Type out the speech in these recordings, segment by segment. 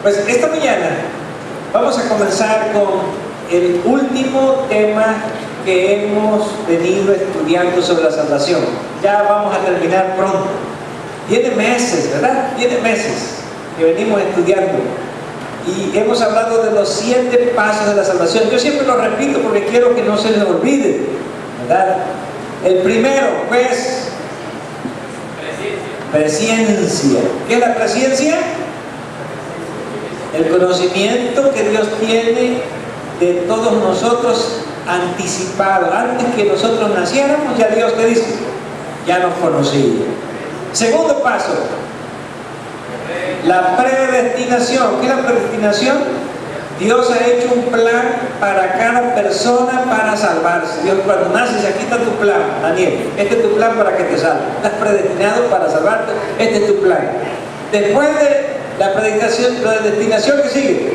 Pues esta mañana vamos a comenzar con el último tema que hemos venido estudiando sobre la salvación. Ya vamos a terminar pronto. Tiene meses, ¿verdad? Tiene meses que venimos estudiando. Y hemos hablado de los 7 pasos de la salvación. Yo siempre lo repito porque quiero que no se les olvide, ¿verdad? El primero, pues, presciencia. ¿Qué es la presciencia? El conocimiento que Dios tiene de todos nosotros anticipado. Antes que nosotros naciéramos, ya Dios te dice, ya nos conocía. Segundo paso, la predestinación. ¿Qué es la predestinación? Dios ha hecho un plan para cada persona para salvarse. Dios, cuando naces, aquí está tu plan, Daniel. Este es tu plan para que te salves. Estás predestinado para salvarte. Este es tu plan. Después de la predestinación, ¿qué sigue?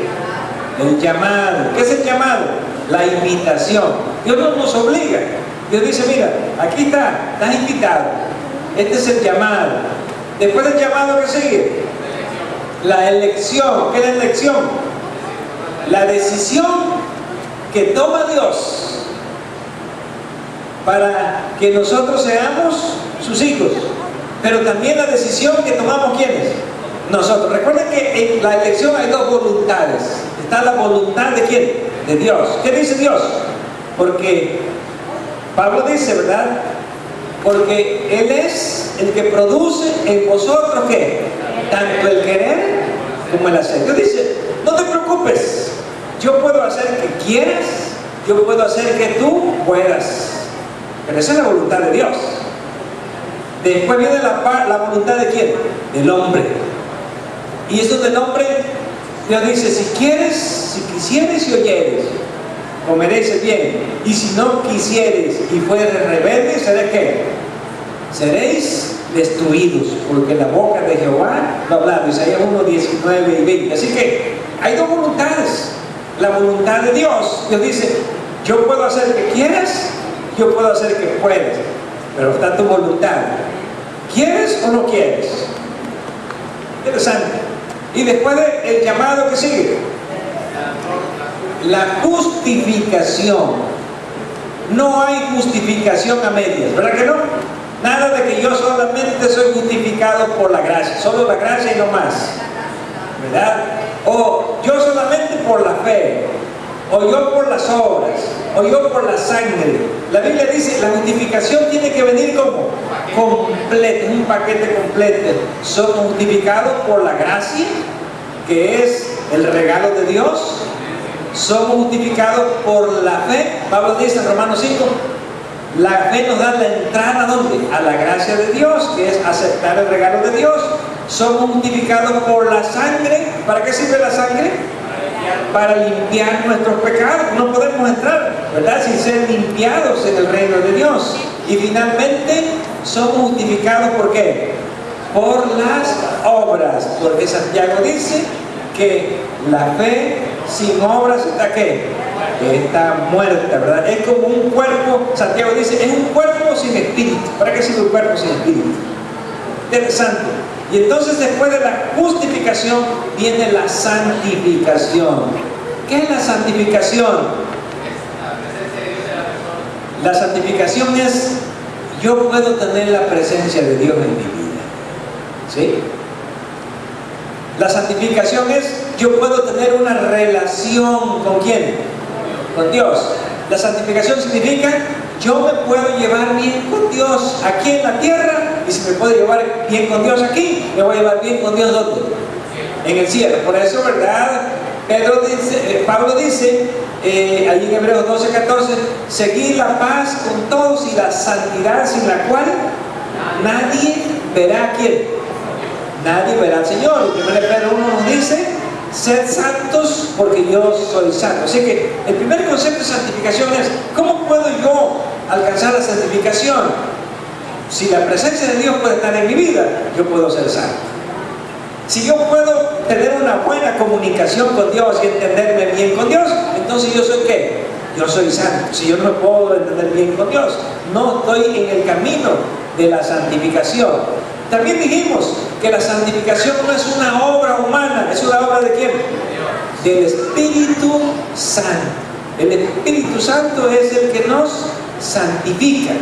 El llamado. ¿Qué es el llamado? La invitación. Dios no nos obliga. Dios dice, mira, aquí estás invitado. Este es el llamado. Después del llamado, ¿qué sigue? La elección. ¿Qué es la elección? La decisión que toma Dios para que nosotros seamos sus hijos. Pero también la decisión que tomamos, ¿quiénes? Nosotros. Recuerden que en la elección hay 2 voluntades. Está la voluntad de ¿quién? De Dios. ¿Qué dice Dios? Porque Pablo dice, ¿verdad? Porque Él es el que produce en vosotros, ¿qué? Tanto el querer como el hacer. Dios dice, no te preocupes, yo puedo hacer que quieras, yo puedo hacer que tú puedas. Pero esa es la voluntad de Dios. Después viene la voluntad de ¿quién? Del hombre. Y eso del hombre, Dios dice, si quieres, si quisieres y oyeres, comeréis el bien. Y si no quisieres y fueres rebelde, ¿será qué? Seréis destruidos, porque la boca de Jehová lo ha hablado. Isaías 1, 19 y 20. Así que hay 2 voluntades. La voluntad de Dios, Dios dice, yo puedo hacer que quieras, yo puedo hacer que puedas, pero está tu voluntad. ¿Quieres o no quieres? Interesante. Y después del llamado, que sigue? La justificación. No hay justificación a medias, ¿verdad que no? Nada de que yo solamente soy justificado por la gracia, solo la gracia y no más, ¿verdad? O yo solamente por la fe, o yo por las obras, o yo por la sangre. La Biblia dice, la justificación tiene que venir como completo, un paquete completo. Somos justificados por la gracia, que es el regalo de Dios. Somos justificados por la fe. Pablo dice en Romanos 5, la fe nos da la entrada, ¿a dónde? A la gracia de Dios, que es aceptar el regalo de Dios. Somos justificados por la sangre. ¿Para qué sirve la sangre? Para limpiar nuestros pecados. No podemos entrar, ¿verdad?, sin ser limpiados en el reino de Dios. Y finalmente somos justificados ¿por qué? Por las obras, porque Santiago dice que la fe sin obras está ¿qué? Está muerta, ¿verdad? Es como un cuerpo. Santiago dice, es un cuerpo sin espíritu. ¿Para qué sirve un cuerpo sin espíritu? Interesante. Y entonces después de la justificación viene la santificación. ¿Qué es la santificación? La santificación es, yo puedo tener la presencia de Dios en mi vida, ¿sí? La santificación es, yo puedo tener una relación ¿con quién? Con Dios. La santificación significa, yo me puedo llevar bien con Dios aquí en la tierra, y si me puedo llevar bien con Dios aquí, me voy a llevar bien con Dios ¿dónde? En el cielo. Por eso, ¿verdad? Pablo dice, allí en Hebreos 12, 14, seguid la paz con todos y la santidad sin la cual nadie verá a quién. Nadie verá al Señor. Y 1 Pedro 1 nos dice, sed santos porque yo soy santo. Así que el primer concepto de santificación es, ¿cómo puedo yo alcanzar la santificación? Si la presencia de Dios puede estar en mi vida, yo puedo ser santo. Si yo puedo tener una buena comunicación con Dios y entenderme bien con Dios, entonces yo soy ¿qué? Yo soy santo. Si yo no me puedo entender bien con Dios, no estoy en el camino de la santificación. También dijimos que la santificación no es una obra humana, es una obra ¿de quién? Del Espíritu Santo. El Espíritu Santo es el que nos santifica.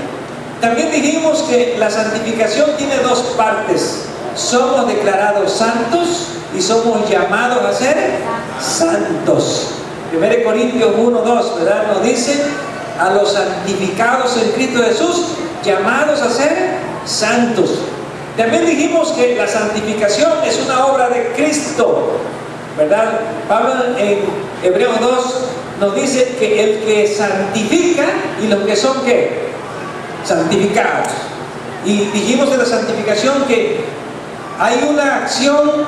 También dijimos que la santificación tiene dos partes. Somos declarados santos y somos llamados a ser santos. 1 Corintios 1:2, ¿verdad? Nos dice: a los santificados en Cristo Jesús, llamados a ser santos. También dijimos que la santificación es una obra de Cristo, ¿verdad? Pablo en Hebreos 2 nos dice que el que santifica y los que son ¿qué? Santificados. Y dijimos de la santificación que hay una acción,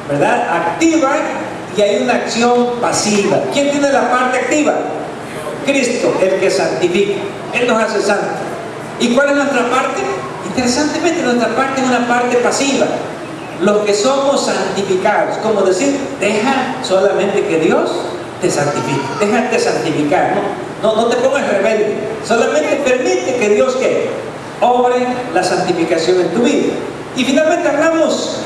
¿verdad?, activa, y hay una acción pasiva. ¿Quién tiene la parte activa? Cristo, el que santifica. Él nos hace santos. ¿Y cuál es nuestra parte? Interesantemente, nuestra parte es una parte pasiva. Los que somos santificados, como decir, deja solamente que Dios te santifique. Déjate santificar, no te pongas rebelde. Solamente permite que Dios ¿qué? Obre la santificación en tu vida. Y finalmente hablamos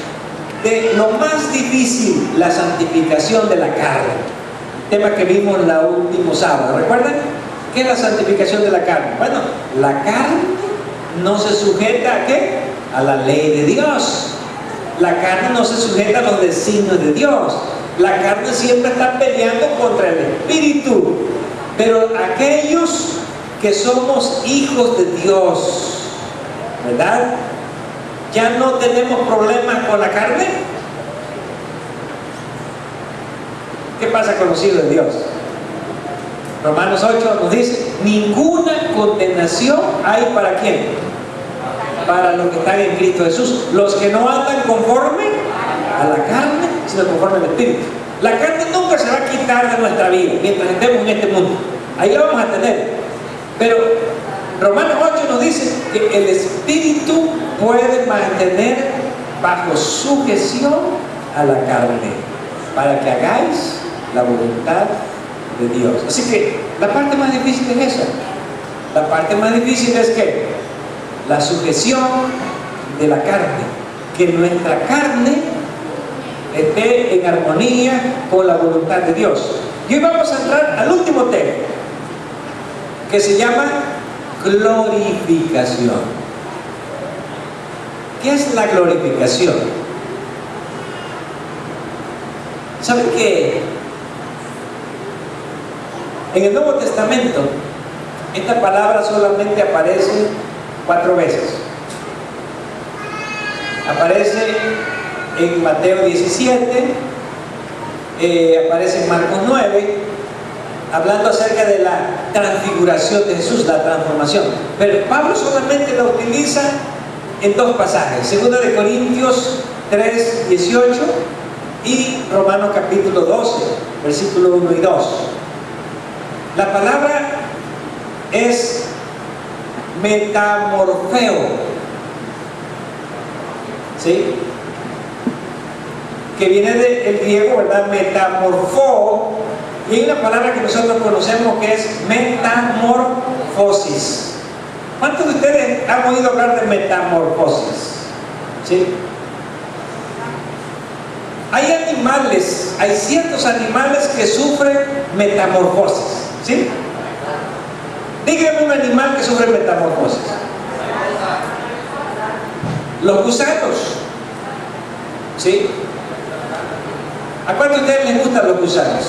de lo más difícil, la santificación de la carne. Tema que vimos el último sábado. ¿Recuerdan? ¿Qué es la santificación de la carne? Bueno, la carne no se sujeta ¿a qué? A la ley de Dios. La carne no se sujeta a los designios de Dios. La carne siempre está peleando contra el Espíritu. Pero aquellos que somos hijos de Dios, ¿verdad?, ya no tenemos problemas con la carne. ¿Qué pasa con los hijos de Dios? Romanos 8 nos dice: ninguna condenación hay ¿para quién? Para los que están en Cristo Jesús, los que no andan conforme a la carne, sino conforme al Espíritu. La carne nunca se va a quitar de nuestra vida mientras estemos en este mundo. Ahí la vamos a tener. Pero Romanos 8 nos dice que el Espíritu puede mantener bajo sujeción a la carne, para que hagáis la voluntad de Dios. Así que la parte más difícil es esa. La parte más difícil es que la sujeción de la carne, que nuestra carne esté en armonía con la voluntad de Dios. Y hoy vamos a entrar al último tema, que se llama glorificación. ¿Qué es la glorificación? ¿Saben que en el Nuevo Testamento esta palabra solamente aparece 4 veces? Aparece en Mateo 17, aparece en Marcos 9, hablando acerca de la transfiguración de Jesús, la transformación. Pero Pablo solamente la utiliza en 2 pasajes: 2 Corintios 3:18 y Romanos capítulo 12, versículo 1 y 2. La palabra es metamorfeo, ¿sí?, que viene del griego, ¿verdad?, metamorfo. Y hay una palabra que nosotros conocemos que es metamorfosis. ¿Cuántos de ustedes han oído hablar de metamorfosis? ¿Sí? Hay animales, hay ciertos animales que sufren metamorfosis. ¿Sí? Díganme un animal que sufre metamorfosis. Los gusanos. ¿Sí? ¿A cuántos de ustedes les gustan los gusanos?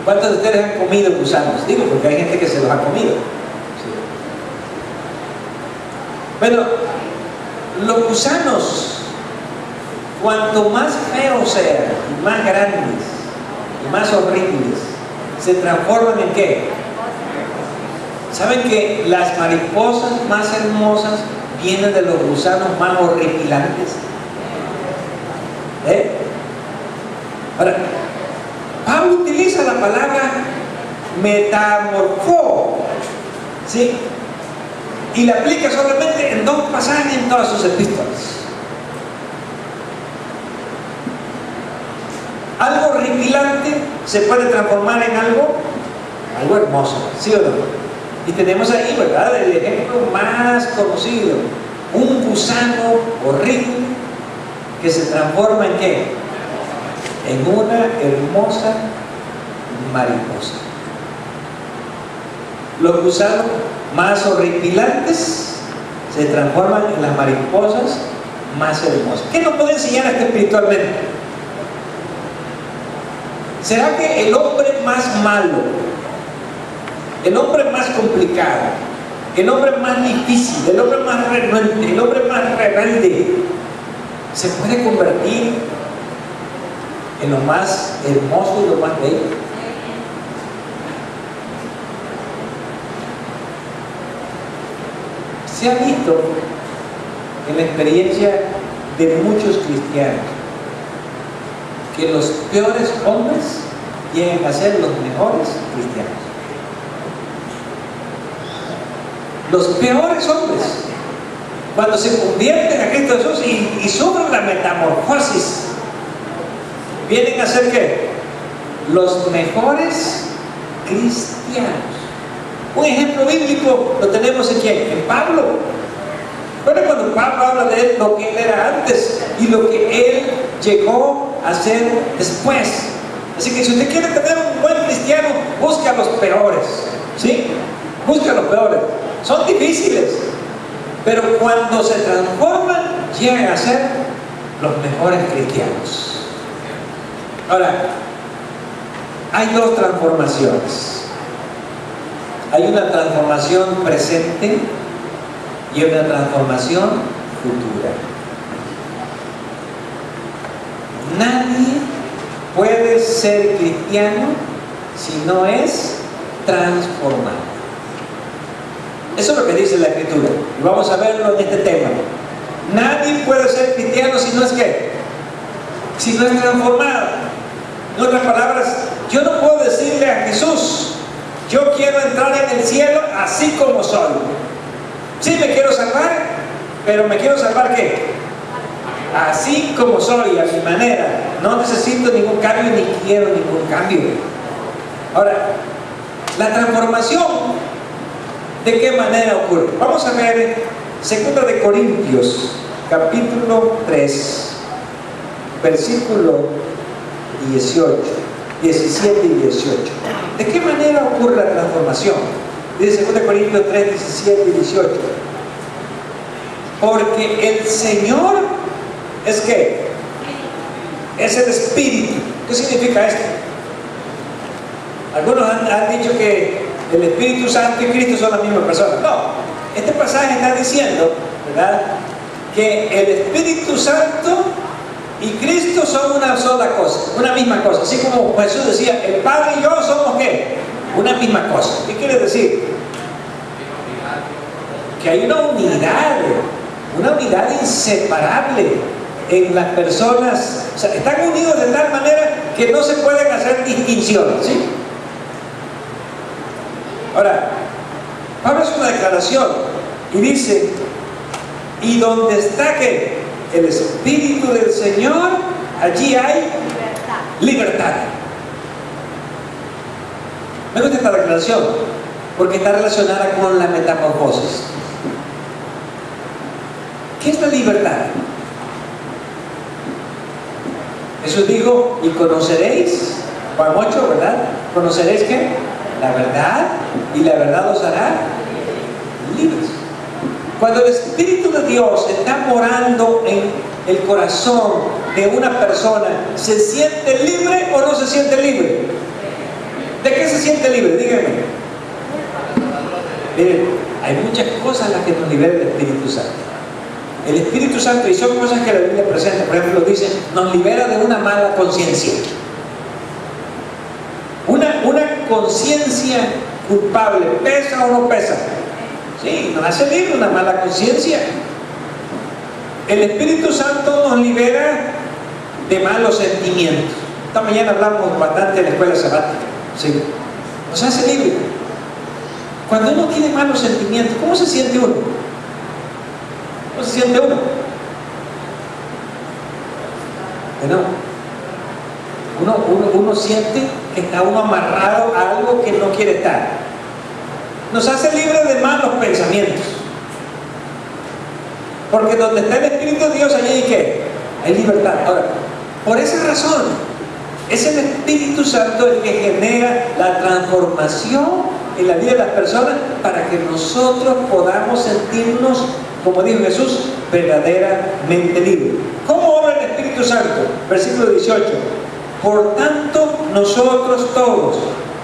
¿Cuántos de ustedes han comido gusanos? Digo, porque hay gente que se los ha comido. ¿Sí? Bueno, los gusanos, cuanto más feos sean, y más grandes, y más horribles, se transforman ¿en qué? ¿Saben que las mariposas más hermosas vienen de los gusanos más horripilantes? Ahora, Pablo utiliza la palabra metamorfo, ¿sí?, y la aplica solamente en 2 pasajes en todas sus epístolas. Algo horripilante se puede transformar en algo hermoso, ¿sí o no? Y tenemos ahí, ¿verdad?, el ejemplo más conocido, un gusano horrible que se transforma en ¿qué? En una hermosa mariposa. Los gusanos más horripilantes se transforman en las mariposas más hermosas. ¿Qué nos puede enseñar esto espiritualmente? ¿Será que el hombre más malo, el hombre más complicado, el hombre más difícil, el hombre más renuente, el hombre más rebelde, se puede convertir en lo más hermoso y lo más bello? Se ha visto en la experiencia de muchos cristianos que los peores hombres llegan a ser los mejores cristianos. Los peores hombres, cuando se convierten a Cristo Jesús y sufren la metamorfosis, vienen a ser ¿qué? Los mejores cristianos. Un ejemplo bíblico lo tenemos en ¿quién? En Pablo. Bueno, cuando Pablo habla de él, lo que él era antes y lo que él llegó a ser después. Así que si usted quiere tener un buen cristiano, busque a los peores, ¿sí? Busque a los peores. Son difíciles, pero cuando se transforman, llegan a ser los mejores cristianos. Ahora, hay dos transformaciones. Hay una transformación presente y una transformación futura. Nadie puede ser cristiano si no es transformado. Eso es lo que dice la Escritura. Y vamos a verlo en este tema. Nadie puede ser cristiano si no es ¿qué? Si no es transformado. En otras palabras, yo no puedo decirle a Jesús: yo quiero entrar en el cielo así como soy. Sí, me quiero salvar, pero me quiero salvar ¿qué? Así como soy, a mi manera. No necesito ningún cambio ni quiero ningún cambio. Ahora, la transformación, ¿de qué manera ocurre? Vamos a ver 2 de Corintios, capítulo 3, versículo 17 y 18. ¿De qué manera ocurre la transformación? Dice 2 Corintios 3, 17 y 18. Porque el Señor es ¿qué? Es el Espíritu. ¿Qué significa esto? Algunos han dicho que el Espíritu Santo y Cristo son la misma persona. No, este pasaje está diciendo, ¿verdad?, que el Espíritu Santo y Cristo son una sola cosa, una misma cosa. Así como Jesús decía, el Padre y yo somos ¿qué? Una misma cosa. ¿Qué quiere decir? Que hay una unidad inseparable en las personas. O sea, están unidos de tal manera que no se pueden hacer distinciones, ¿sí? Ahora, Pablo hace una declaración y dice: y donde está ¿qué? El Espíritu del Señor, allí hay libertad. Me gusta esta declaración porque está relacionada con la metamorfosis. ¿Qué es la libertad? Jesús dijo: y conoceréis, Juan 8, ¿verdad? ¿Conoceréis qué? La verdad, y la verdad os hará libres. Cuando el Espíritu de Dios está morando en el corazón de una persona, ¿se siente libre o no se siente libre? ¿De qué se siente libre? Díganme. Miren, hay muchas cosas en las que nos libera el Espíritu Santo. El Espíritu Santo, y son cosas que la Biblia presenta, por ejemplo, dice, nos libera de una mala conciencia. Una conciencia culpable, ¿pesa o no pesa? Sí, nos hace libre una mala conciencia. El Espíritu Santo nos libera de malos sentimientos. Esta mañana hablamos bastante en la escuela sabática. Sí, nos hace libre. Cuando uno tiene malos sentimientos, ¿cómo se siente uno? ¿Cómo se siente uno? Uno siente que está uno amarrado a algo que no quiere estar. Nos hace libre de malos pensamientos. Porque donde está el Espíritu de Dios, allí hay ¿qué? Hay libertad. Ahora, por esa razón, es el Espíritu Santo el que genera la transformación en la vida de las personas para que nosotros podamos sentirnos, como dijo Jesús, verdaderamente libres. ¿Cómo obra el Espíritu Santo? Versículo 18. Por tanto, nosotros todos,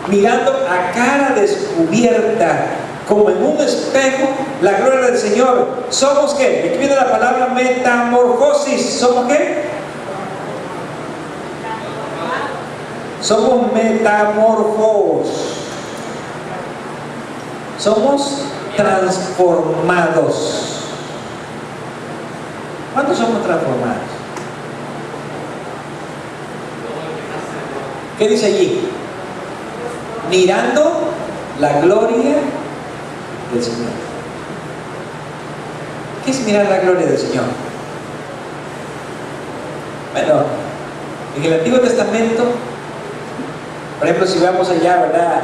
mirando a cara descubierta, como en un espejo, la gloria del Señor, ¿somos qué? Aquí viene la palabra metamorfosis. ¿Somos qué? Somos metamorfos. Somos transformados. ¿Cuándo somos transformados? ¿Qué dice allí? Mirando la gloria del Señor. ¿Qué es mirar la gloria del Señor? Bueno, en el Antiguo Testamento, por ejemplo, si vamos allá, ¿verdad?,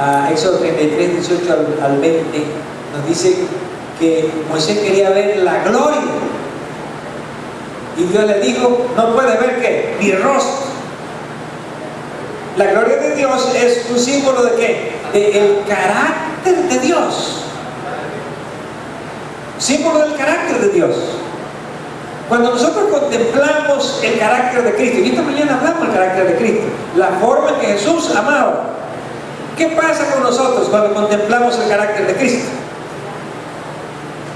a Éxodo 33, 18 al 20, nos dice que Moisés quería ver la gloria. Y Dios le dijo, no puedes ver ¿qué? Mi rostro. La gloria de Dios es un símbolo de ¿qué? Del carácter de Dios. Símbolo del carácter de Dios. Cuando nosotros contemplamos el carácter de Cristo, y esta mañana hablamos del carácter de Cristo, la forma en que Jesús amaba, ¿qué pasa con nosotros cuando contemplamos el carácter de Cristo?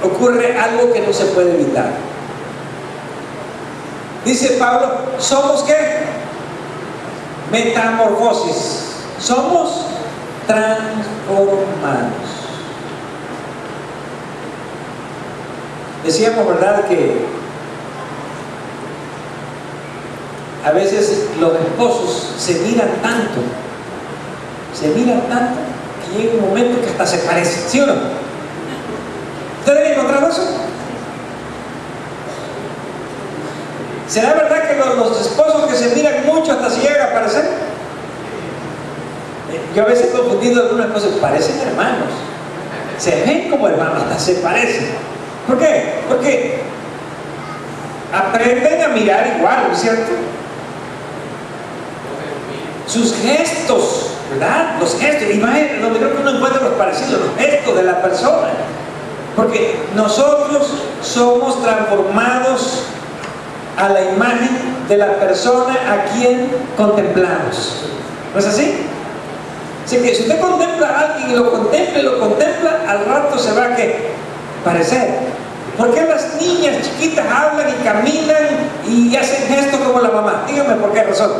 Ocurre algo que no se puede evitar. Dice Pablo, ¿somos qué? Metamorfosis. Somos transformados. Decíamos, ¿verdad?, que a veces los esposos se miran tanto, que llega un momento que hasta se parecen, ¿sí o no? ¿Ustedes han encontrado eso? ¿Será verdad que los esposos que se miran mucho hasta se llegan a parecer? Yo a veces he confundido algunas cosas, parecen hermanos, se ven como hermanos, hasta se parecen. ¿Por qué? Porque aprenden a mirar igual, ¿no es cierto? Sus gestos, ¿verdad? Los gestos, y más donde creo que uno encuentra los parecidos, los gestos de la persona. Porque nosotros somos transformados a la imagen de la persona a quien contemplamos. ¿No es así? Así que si usted contempla a alguien y lo contempla, al rato se va a ¿qué? Parecer. ¿Por qué las niñas chiquitas hablan y caminan y hacen gestos como la mamá? Dígame por qué razón.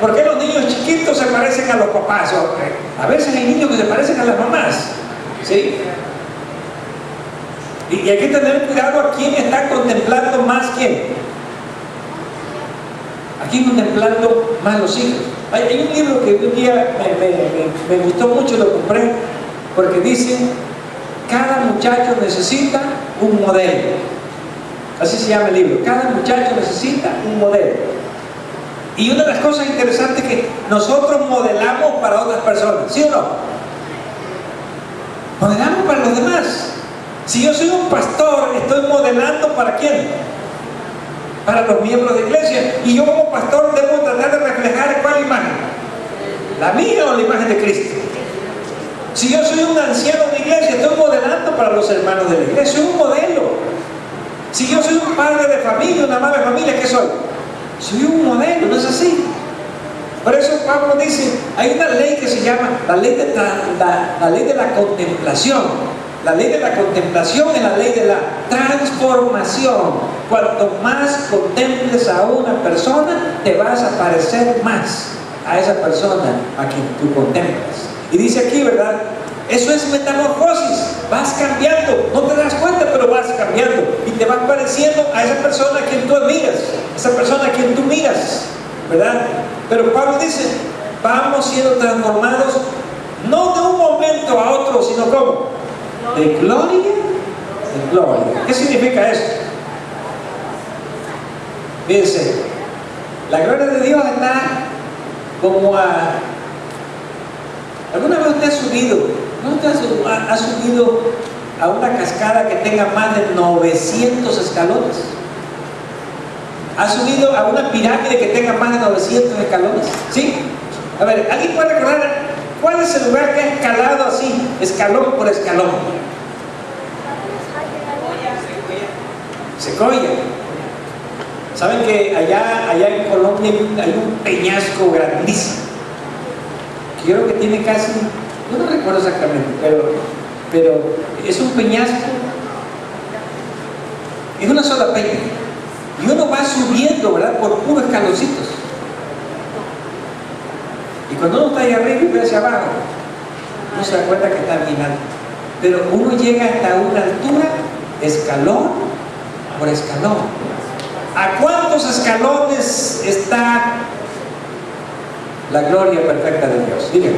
¿Por qué los niños chiquitos se parecen a los papás? A veces hay niños que se parecen a las mamás, ¿sí? Y hay que tener cuidado a quién está contemplando más quién. ¿A quién contemplando más los hijos? Hay un libro que un día me gustó mucho, lo compré, porque dice, cada muchacho necesita un modelo. Así se llama el libro. Cada muchacho necesita un modelo. Y una de las cosas interesantes es que nosotros modelamos para otras personas, ¿sí o no? Modelamos para los demás. Si yo soy un pastor, estoy modelando ¿para quién? Para los miembros de iglesia. Y yo como pastor debo tratar de reflejar ¿cuál imagen? ¿La mía o la imagen de Cristo? Si yo soy un anciano de iglesia, estoy modelando para los hermanos de la iglesia. Soy un modelo. Si yo soy un padre de familia, una madre de familia, ¿qué soy? Soy un modelo, ¿no es así? Por eso Pablo dice, hay una ley que se llama la ley de la contemplación. La ley de la contemplación es la ley de la transformación. Cuanto más contemples a una persona, te vas a parecer más a esa persona a quien tú contemplas. Y dice aquí, ¿verdad? Eso es metamorfosis. Vas cambiando, no te das cuenta, pero vas cambiando. Y te vas pareciendo a esa persona a quien tú admiras, esa persona a quien tú miras, ¿verdad? Pero Pablo dice, vamos siendo transformados, no de un momento a otro, sino ¿cómo? De gloria en gloria. ¿Qué significa eso? Fíjense, la gloria de Dios está como a... ¿Alguna vez usted ha subido? ¿No usted ha subido a una cascada que tenga más de 900 escalones? ¿Ha subido a una pirámide que tenga más de 900 escalones? ¿Sí? A ver, ¿alguien puede recordar cuál es el lugar que ha escalado así, escalón por escalón? Secoya. ¿Saben que allá en Colombia hay un peñasco grandísimo? Que yo creo que tiene casi, yo no recuerdo exactamente, pero es un peñasco, es una sola peña. Y uno va subiendo, ¿verdad? Por puros escaloncitos. Y cuando uno está ahí arriba y ve hacia abajo, uno se da cuenta que está bien alto. Pero uno llega hasta una altura, escalón por escalón. ¿A cuántos escalones está la gloria perfecta de Dios? Díganme.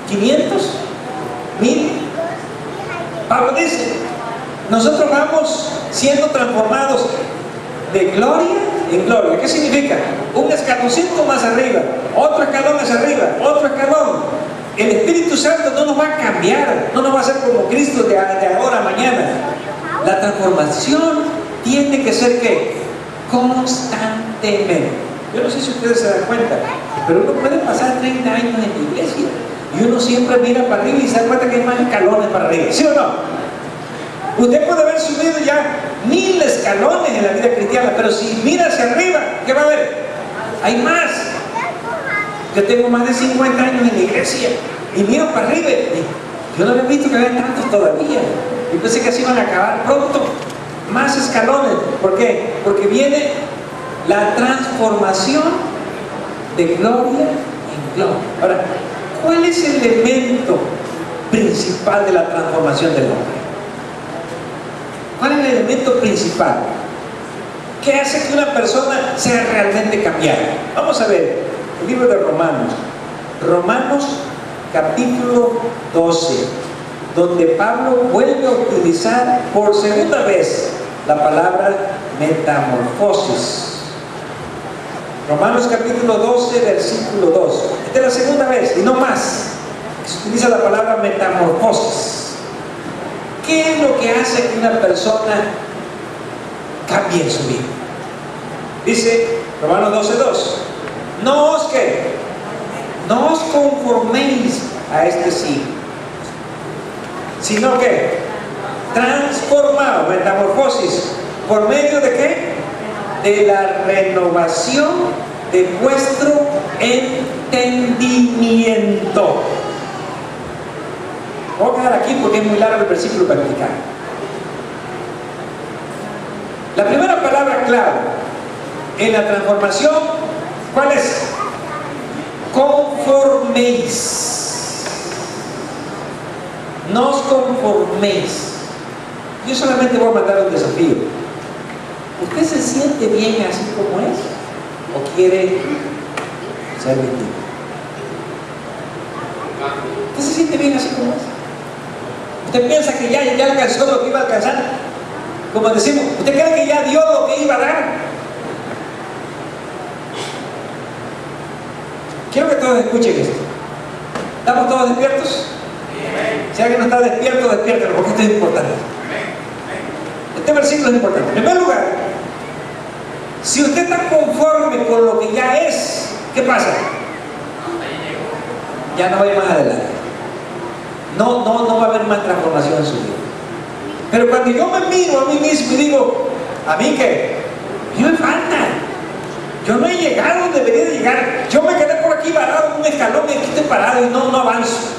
¿500? ¿1000? Pablo dice, nosotros vamos siendo transformados de gloria en gloria. ¿Qué significa? Un escaloncito más arriba, otro escalón más arriba, otro escalón. El Espíritu Santo no nos va a cambiar, no nos va a hacer como Cristo de ahora a mañana. La transformación tiene que ser ¿qué? Constantemente. Yo no sé si ustedes se dan cuenta, pero uno puede pasar 30 años en la iglesia y uno siempre mira para arriba y se da cuenta que hay más escalones para arriba, ¿sí o no? Usted puede haber subido ya 1000 escalones en la vida cristiana, pero si mira hacia arriba, ¿qué va a ver? Hay más. Yo tengo más de 50 años en la iglesia y miro para arriba y yo no había visto que había tantos todavía. Yo pensé que así iban a acabar pronto. Más escalones. ¿Por qué? Porque viene la transformación de gloria en gloria. Ahora, ¿cuál es el elemento principal de la transformación del hombre? ¿Cuál es el elemento principal? ¿Qué hace que una persona sea realmente cambiada? Vamos a ver el libro de Romanos. Romanos capítulo 12, donde Pablo vuelve a utilizar por segunda vez la palabra metamorfosis. Romanos capítulo 12, versículo 2. Esta es la segunda vez y no más que se utiliza la palabra metamorfosis. ¿Qué es lo que hace que una persona cambie en su vida? Dice Romanos 12:2. No os conforméis a este siglo, sino que transformaos, metamorfosis, ¿por medio de qué? De la renovación de vuestro entendimiento. Voy a quedar aquí porque es muy largo el versículo para explicar. La primera palabra clave en la transformación, ¿cuál es? Conforméis. No os conforméis. Yo solamente voy a mandar un desafío. ¿Usted se siente bien así como es? ¿O quiere ser distinto? ¿Usted se siente bien así como es? ¿Usted piensa que ya alcanzó lo que iba a alcanzar? Como decimos, ¿usted cree que ya dio lo que iba a dar? Quiero que todos escuchen esto. ¿Estamos todos despiertos? Si alguien no está despierto, despiértelo, porque esto es importante. Este versículo es importante. En primer lugar, si usted está conforme con lo que ya es, ¿qué pasa? Ya no va a ir más adelante. No va a haber más transformación en su vida. Pero cuando yo me miro a mí mismo y digo, ¿a mí qué? ¿Qué me falta? Yo no he llegado donde debería de llegar. Yo me quedé por aquí parado en un escalón y aquí estoy parado y no avanzo.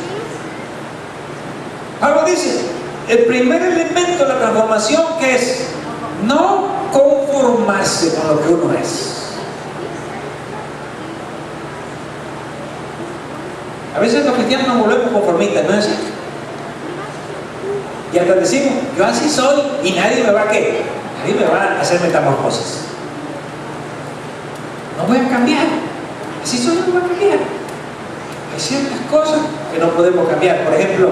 Pablo dice, el primer elemento de la transformación que es no conformarse con lo que uno es. A veces los cristianos nos volvemos conformistas, ¿no es así? Y hasta decimos, yo así soy y nadie me va a ¿qué? Nadie me va a hacer metamorfosis. No voy a cambiar. Así soy, no voy a cambiar. Hay ciertas cosas que no podemos cambiar. Por ejemplo,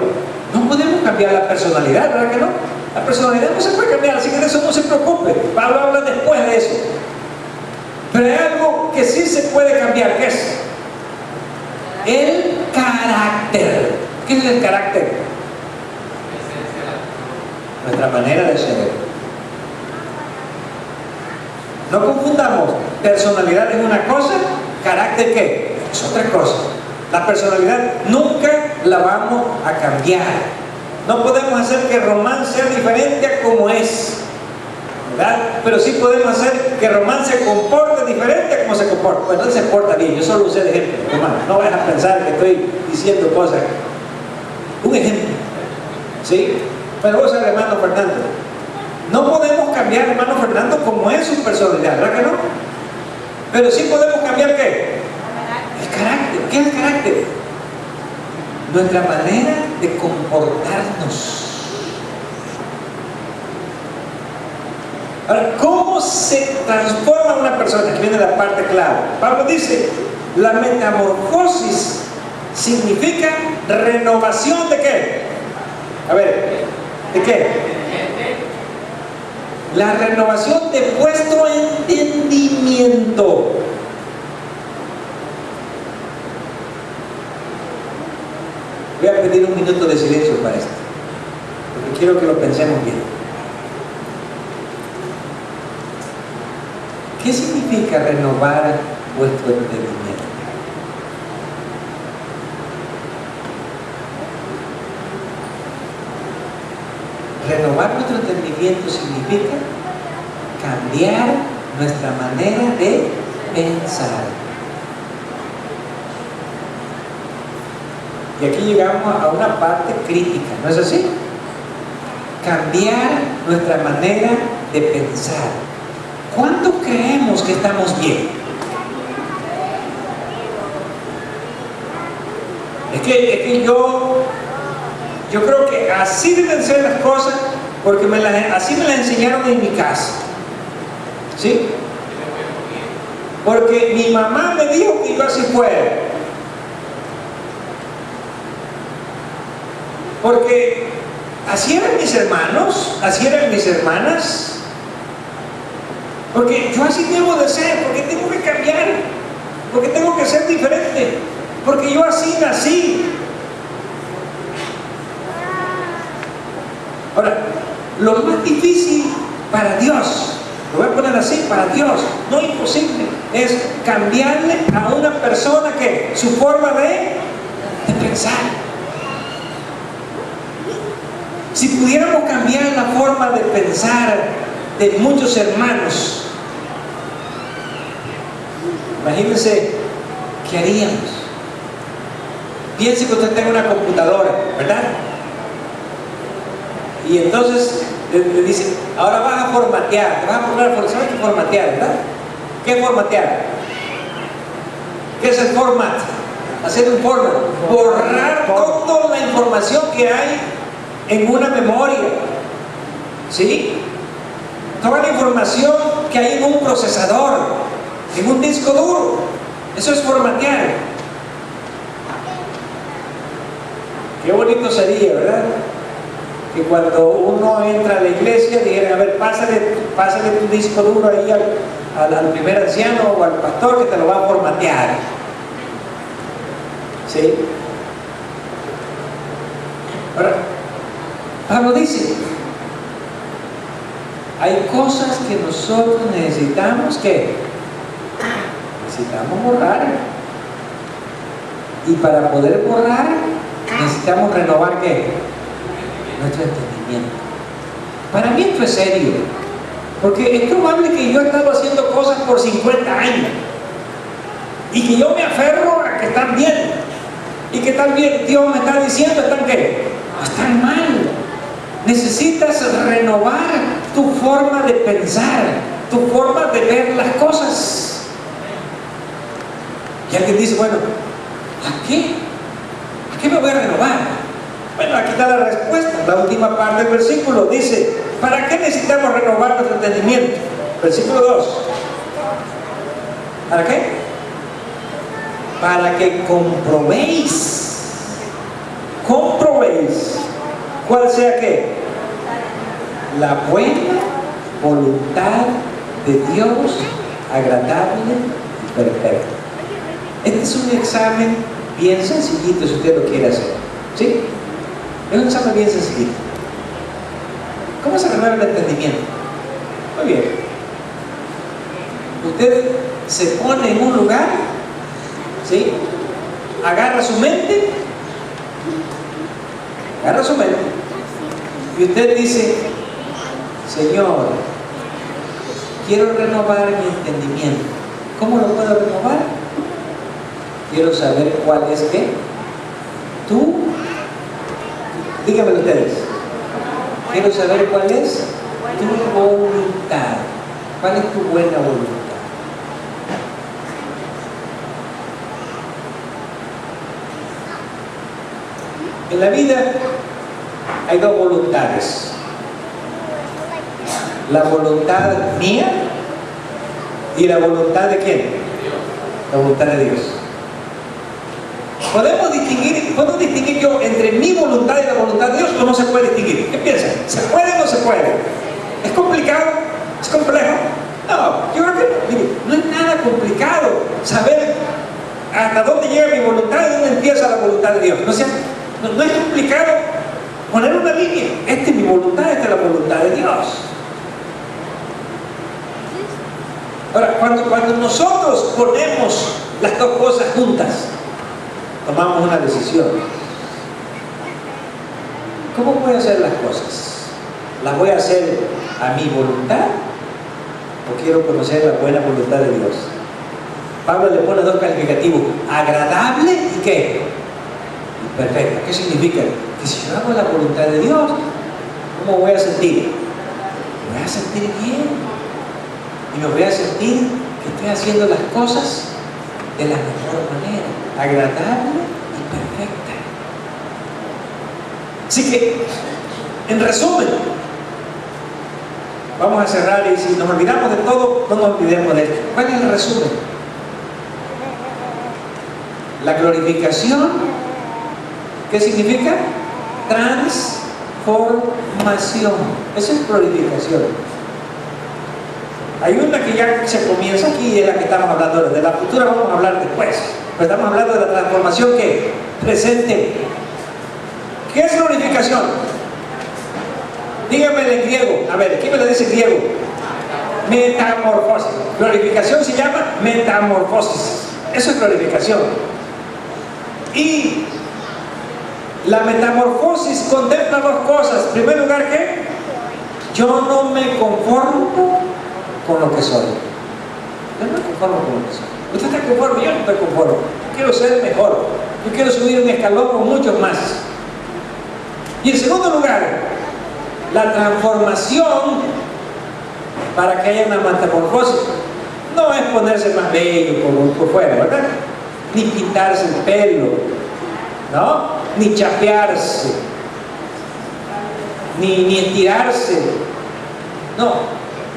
no podemos cambiar la personalidad, ¿verdad que no? La personalidad no se puede cambiar, así que de eso no se preocupe. Pablo habla después de eso. Pero hay algo que sí se puede cambiar, ¿qué es? El carácter. ¿Qué es el carácter? nuestra manera de ser. No confundamos, personalidad es una cosa, carácter ¿qué? Es otra cosa. La personalidad nunca la vamos a cambiar. No podemos hacer que Román sea diferente a como es, ¿verdad? Pero sí podemos hacer que Román se comporte diferente a como se comporta. Pues entonces se porta bien. Yo solo usé de ejemplo, Román. No vayas a pensar que estoy diciendo cosas. Un ejemplo, ¿sí? Pero vos sabés, hermano Fernando, no podemos cambiar, hermano Fernando, como es su personalidad, ¿verdad que no? Pero sí podemos cambiar ¿qué? El carácter. ¿Qué es el carácter? Nuestra manera de comportarnos. Ahora, ¿cómo se transforma una persona? Aquí viene la parte clave. Pablo dice, la metamorfosis significa renovación ¿de qué? A ver, ¿de qué? La renovación de vuestro entendimiento. Voy a pedir un minuto de silencio para esto, porque quiero que lo pensemos bien. ¿Qué significa renovar vuestro entendimiento? Renovar nuestro entendimiento significa cambiar nuestra manera de pensar. Y aquí llegamos a una parte crítica, ¿no es así? Cambiar nuestra manera de pensar. ¿Cuánto creemos que estamos bien? Es que yo creo que así deben ser las cosas, porque así me las enseñaron en mi casa, ¿sí? Porque mi mamá me dijo que yo así fuera, porque así eran mis hermanos, así eran mis hermanas, porque yo así debo de ser, porque tengo que cambiar, porque tengo que ser diferente, porque yo así nací. Ahora, lo más difícil para Dios, lo voy a poner así, para Dios, no imposible, es cambiarle a una persona que su forma de pensar. Si pudiéramos cambiar la forma de pensar de muchos hermanos, imagínense qué haríamos. Piense que usted tenga una computadora, ¿verdad? Y entonces le dicen, ahora vas a formatear, te vas a poner a ¿sabes qué formatear, verdad? ¿Qué es formatear? ¿Qué es el format? Hacer un format, borrar toda la información que hay en una memoria, ¿sí? Toda la información que hay en un procesador, en un disco duro, eso es formatear. Qué bonito sería, ¿verdad? Que cuando uno entra a la iglesia dijeran, a ver, pásale tu disco duro ahí al primer anciano o al pastor que te lo va a formatear, ¿sí? Ahora, Pablo dice, hay cosas que nosotros necesitamos borrar, y para poder borrar necesitamos renovar ¿qué? Nuestro entendimiento. Para mí esto es serio, porque es probable que yo he estado haciendo cosas por 50 años y que yo me aferro a que están bien, y que también Dios me está diciendo, ¿están qué? Están mal. Necesitas renovar tu forma de pensar, tu forma de ver las cosas. Y alguien dice, bueno, ¿a qué? ¿A qué me voy a renovar? Bueno, aquí está la respuesta. La última parte del versículo dice, ¿para qué necesitamos renovar nuestro entendimiento? Versículo 2. ¿Para qué? Para que comprobéis cuál sea ¿qué? La buena voluntad de Dios, agradable y perfecta. Este es un examen bien sencillito si usted lo quiere hacer, ¿sí? Es un examen bien sencillito. ¿Cómo se renueva el entendimiento? Muy bien. Usted se pone en un lugar, ¿sí? Agarra su mente, y usted dice: Señor, quiero renovar mi entendimiento. ¿Cómo lo puedo renovar? Quiero saber cuál es ¿qué? Díganme ustedes. Quiero saber cuál es tu voluntad. ¿Cuál es tu buena voluntad? En la vida hay dos voluntades. La voluntad mía y la voluntad de ¿quién? La voluntad de Dios. ¿Puedo distinguir yo entre mi voluntad y la voluntad de Dios o no se puede distinguir? ¿Qué piensan? ¿Se puede o no se puede? ¿Es complicado? ¿Es complejo? No, yo creo que mire, no es nada complicado saber hasta dónde llega mi voluntad y dónde empieza la voluntad de Dios. No es complicado poner una línea. Esta es mi voluntad, esta es la voluntad de Dios. Ahora, cuando nosotros ponemos las dos cosas juntas, tomamos una decisión. ¿Cómo voy a hacer las cosas? ¿Las voy a hacer a mi voluntad o quiero conocer la buena voluntad de Dios? Pablo le pone dos calificativos: agradable y ¿qué? Y perfecta. ¿Qué significa? Que si yo hago la voluntad de Dios, ¿cómo voy a sentir? Me voy a sentir bien. Y me voy a sentir que estoy haciendo las cosas de la mejor manera, agradable y perfecta. Así que, en resumen, vamos a cerrar, y si nos olvidamos de todo, no nos olvidemos de esto. ¿Cuál es el resumen? La glorificación, ¿qué significa? Transformación. Eso es glorificación. Hay una que ya se comienza aquí y es la que estamos hablando ahora. De la futura vamos a hablar después. Pero estamos hablando de la transformación que presente. ¿Qué es glorificación? Dígame en griego. A ver, ¿quién me lo dice en griego? Metamorfosis. Glorificación se llama metamorfosis. Eso es glorificación. Y la metamorfosis contempla dos cosas. En primer lugar, ¿qué? Yo no me conformo con lo que soy. Yo no me conformo con lo que soy. Usted está conforme, yo no estoy conforme. Yo quiero ser mejor. Yo quiero subir un escalón con muchos más. Y en segundo lugar, la transformación, para que haya una metamorfosis, no es ponerse más bello por fuera, ¿verdad? Ni pintarse el pelo, ¿no? Ni chapearse, ni estirarse.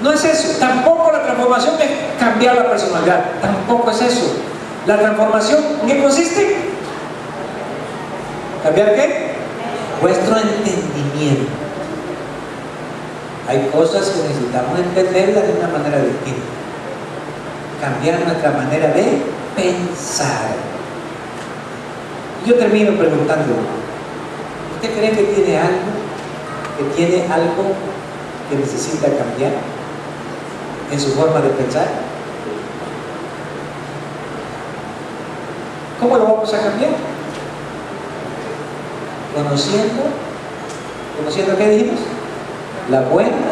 No es eso. Tampoco la transformación es cambiar la personalidad. Tampoco es eso. La transformación, ¿en qué consiste? ¿Cambiar qué? Vuestro entendimiento. Hay cosas que necesitamos entenderlas de una manera distinta. Cambiar nuestra manera de pensar. Yo termino preguntando: ¿usted cree que tiene algo que necesita cambiar en su forma de pensar? ¿Cómo lo vamos a cambiar? Conociendo ¿qué dijimos? La buena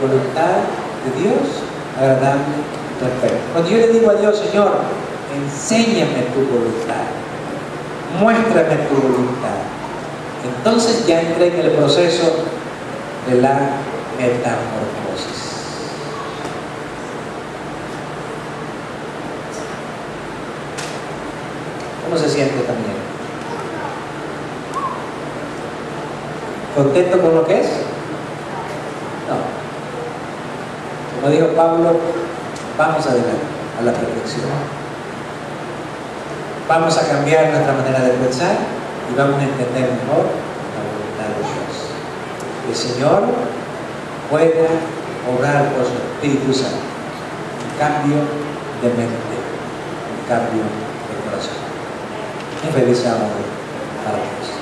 voluntad de Dios, agradable y perfecta. Cuando yo le digo a Dios: Señor, enséñame tu voluntad, muéstrame tu voluntad, entonces ya entré en el proceso de la metamorfosis. ¿Cómo se siente también? ¿Contento con lo que es? No. Como dijo Pablo, vamos adelante a la perfección. Vamos a cambiar nuestra manera de pensar y vamos a entender mejor la voluntad de Dios. Que el Señor pueda obrar por su Espíritu Santo un cambio de mente, un cambio de corazón. Un feliz sábado para todos.